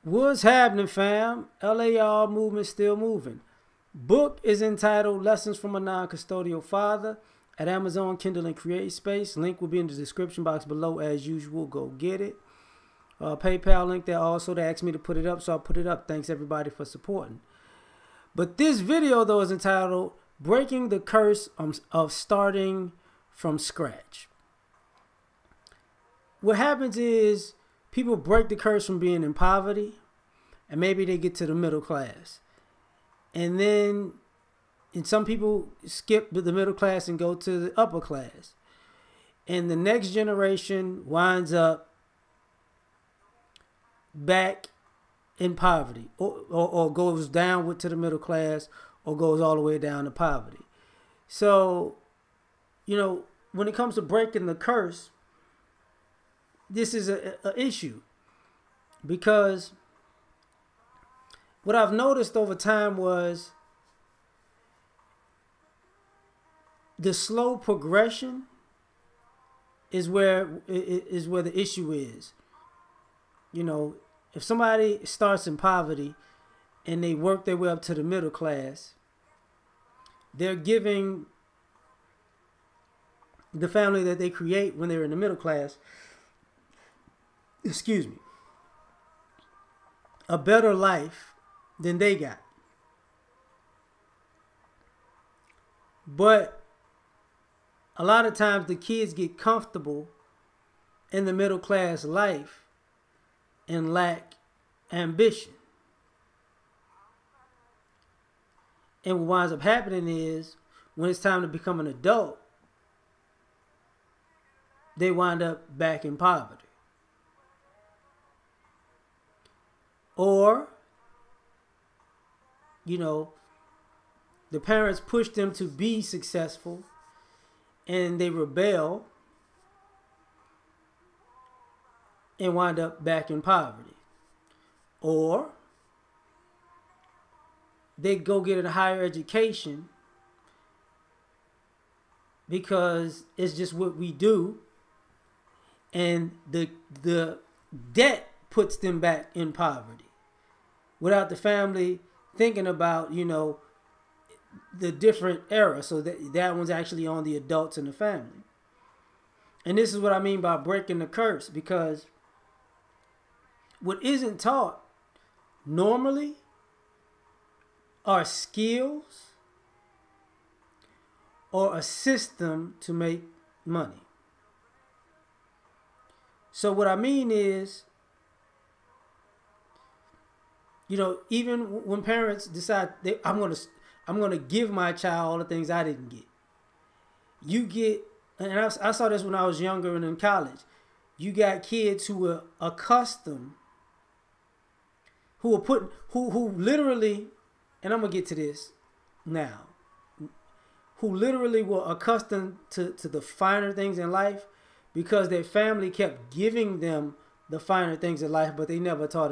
What's happening, fam? L.A.R. movement still moving. Book is entitled Lessons from a Non-Custodial Father at Amazon, Kindle, and Create Space. Link will be in the description box below as usual. Go get it. PayPal link there also. They asked me to put it up, so I put it up. Thanks everybody for supporting. But this video, though, is entitled Breaking the Curse of Starting from Scratch. What happens is people break the curse from being in poverty, and maybe they get to the middle class. And some people skip the middle class and go to the upper class. And the next generation winds up back in poverty, or goes down to the middle class, or goes all the way down to poverty. So, when it comes to breaking the curse, this is an issue, because what I've noticed over time was the slow progression is where the issue is. If somebody starts in poverty and they work their way up to the middle class, they're giving the family that they create when they're in the middle class, a better life than they got. But a lot of times the kids get comfortable in the middle class life and lack ambition. And what winds up happening is, when it's time to become an adult, they wind up back in poverty. Or, the parents push them to be successful and they rebel and wind up back in poverty. Or they go get a higher education because it's just what we do, and the debt puts them back in poverty without the family thinking about, the different era. So that one's actually on the adults in the family. And this is what I mean by breaking the curse, because what isn't taught normally are skills or a system to make money. So what I mean is, even when parents decide I'm gonna give my child all the things I didn't get. You get, and I saw this when I was younger and in college. You got kids who were accustomed, who literally, and I'm gonna get to this now, who literally were accustomed to the finer things in life because their family kept giving them the finer things in life, but they never taught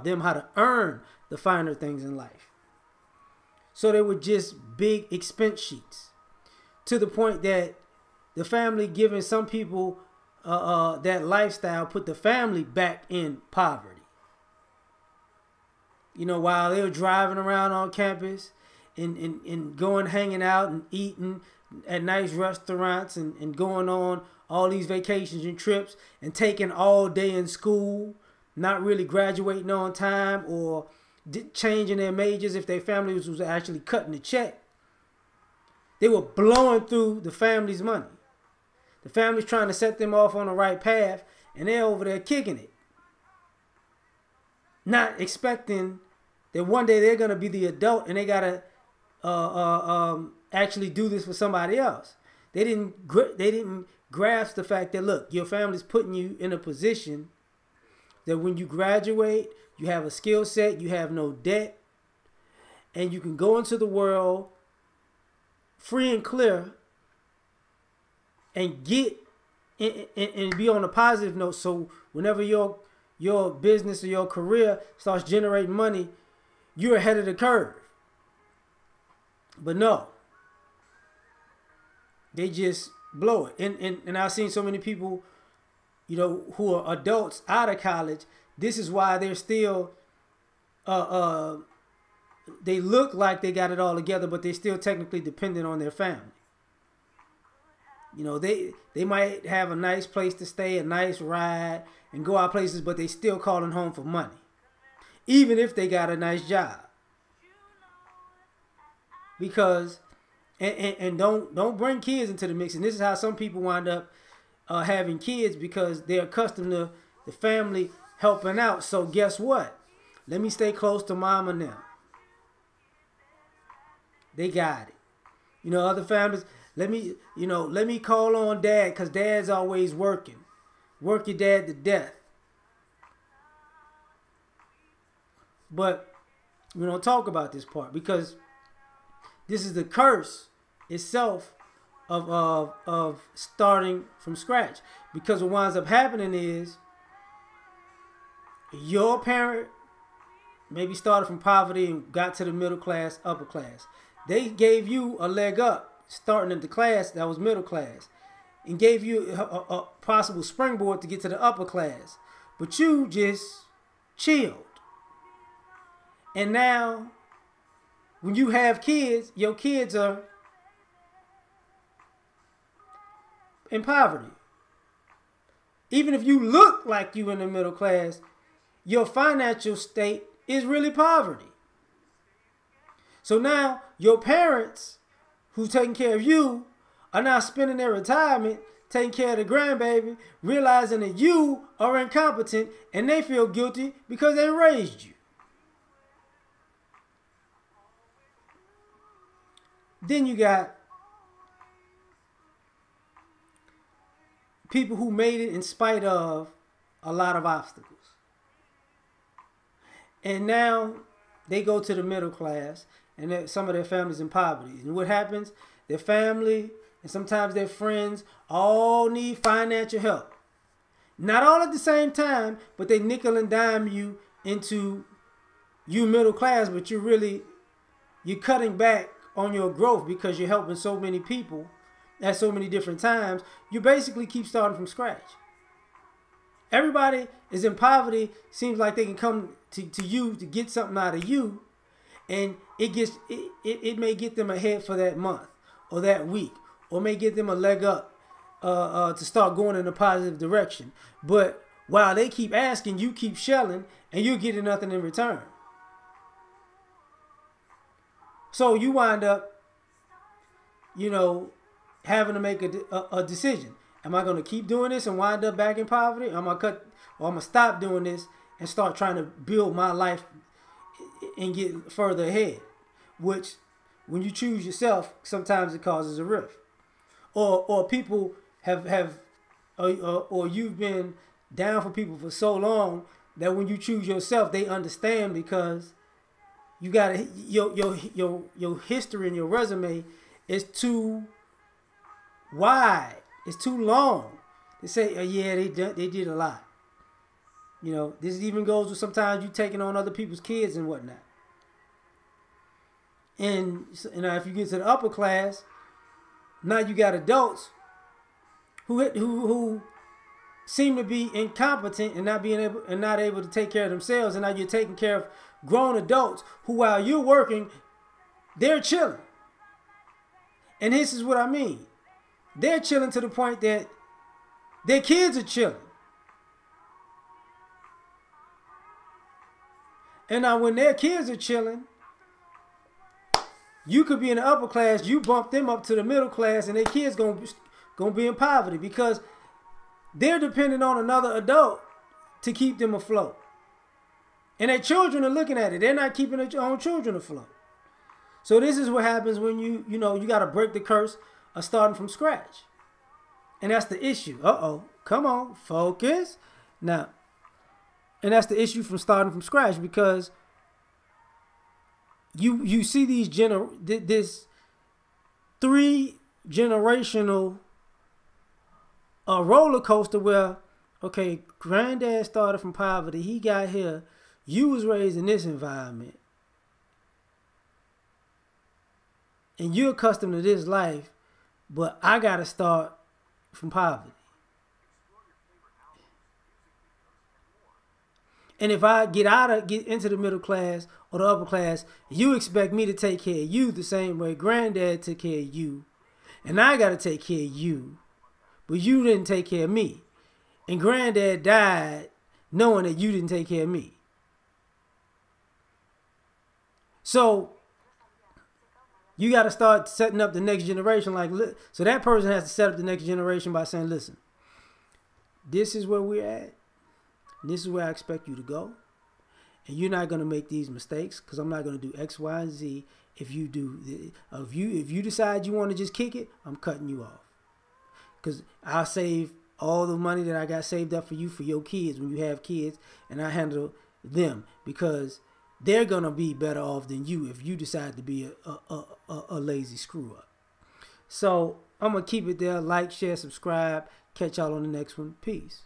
them how to earn the finer things in life. So they were just big expense sheets, to the point that the family giving some people that lifestyle put the family back in poverty. While they were driving around on campus and going, hanging out and eating at nice restaurants and going on all these vacations and trips and taking all day in school, not really graduating on time or changing their majors if their family was actually cutting the check. They were blowing through the family's money. The family's trying to set them off on the right path, and they're over there kicking it, not expecting that one day they're going to be the adult and they got to actually do this for somebody else. They didn't grasp the fact that, look, your family's putting you in a position that when you graduate, you have a skill set, you have no debt, and you can go into the world free and clear and get and be on a positive note. So whenever your business or your career starts generating money, you're ahead of the curve. But no, they just blow it. And I've seen so many people, who are adults out of college This is why they're still uh, they look like they got it all together, but they're still technically dependent on their family. You know, they might have a nice place to stay, a nice ride, and go out places, but they still calling home for money, even if they got a nice job. Because and don't bring kids into the mix. And this is how some people wind up having kids, because they're accustomed to the family helping out. So guess what? Let me stay close to mama now. They got it. You know, other families, let me call on dad, because dad's always working. Work your dad to death. But we don't talk about this part, because this is the curse itself of starting from scratch. Because what winds up happening is your parent maybe started from poverty and got to the middle class, upper class. They gave you a leg up starting at the class that was middle class, and gave you a possible springboard to get to the upper class. But you just chilled. And now, when you have kids, your kids are in poverty. Even if you look like you in the middle class, your financial state is really poverty. So now your parents who's taking care of you are now spending their retirement taking care of the grandbaby, realizing that you are incompetent, and they feel guilty because they raised you. Then you got people who made it in spite of a lot of obstacles. And now they go to the middle class, and some of their families in poverty. And what happens? Their family and sometimes their friends all need financial help. Not all at the same time, but they nickel and dime you into you middle class, but you're cutting back on your growth because you're helping so many people at so many different times. You basically keep starting from scratch. Everybody is in poverty, seems like they can come to you to get something out of you, and it may get them ahead for that month or that week, or may get them a leg up to start going in a positive direction. But while they keep asking, you keep shelling, and you're getting nothing in return. So you wind up, having to make a decision. Am I going to keep doing this and wind up back in poverty? Or am I going to stop doing this and start trying to build my life and get further ahead? Which, when you choose yourself, sometimes it causes a rift. Or people or you've been down for people for so long that when you choose yourself, they understand, because you got your history and your resume is too wide. It's too long. They say, oh, yeah, they did a lot. This even goes with sometimes you taking on other people's kids and whatnot. And if you get to the upper class, now you got adults who seem to be incompetent and not able to take care of themselves, and now you're taking care of grown adults who, while you're working, they're chilling. And this is what I mean. They're chilling to the point that their kids are chilling. And now when their kids are chilling, you could be in the upper class, you bump them up to the middle class, and their kids gonna be in poverty because they're dependent on another adult to keep them afloat. And their children are looking at it. They're not keeping their own children afloat. So this is what happens when you got to break the curse of starting from scratch. And that's the issue. Come on, focus. Now, and that's the issue from starting from scratch, because you see this 3 generational roller coaster where, okay, granddad started from poverty, he got here, you was raised in this environment, and you're accustomed to this life, but I gotta start from poverty. And if I get into the middle class or the upper class, you expect me to take care of you the same way granddad took care of you. And I got to take care of you. But you didn't take care of me. And granddad died knowing that you didn't take care of me. So you got to start setting up the next generation. So that person has to set up the next generation by saying, listen, this is where we're at. This is where I expect you to go. And you're not going to make these mistakes because I'm not going to do X, Y, and Z. If you do, if you decide you want to just kick it, I'm cutting you off. Because I'll save all the money that I got saved up for you for your kids when you have kids, and I handle them because they're going to be better off than you if you decide to be a lazy screw up. So I'm going to keep it there. Like, share, subscribe. Catch y'all on the next one. Peace.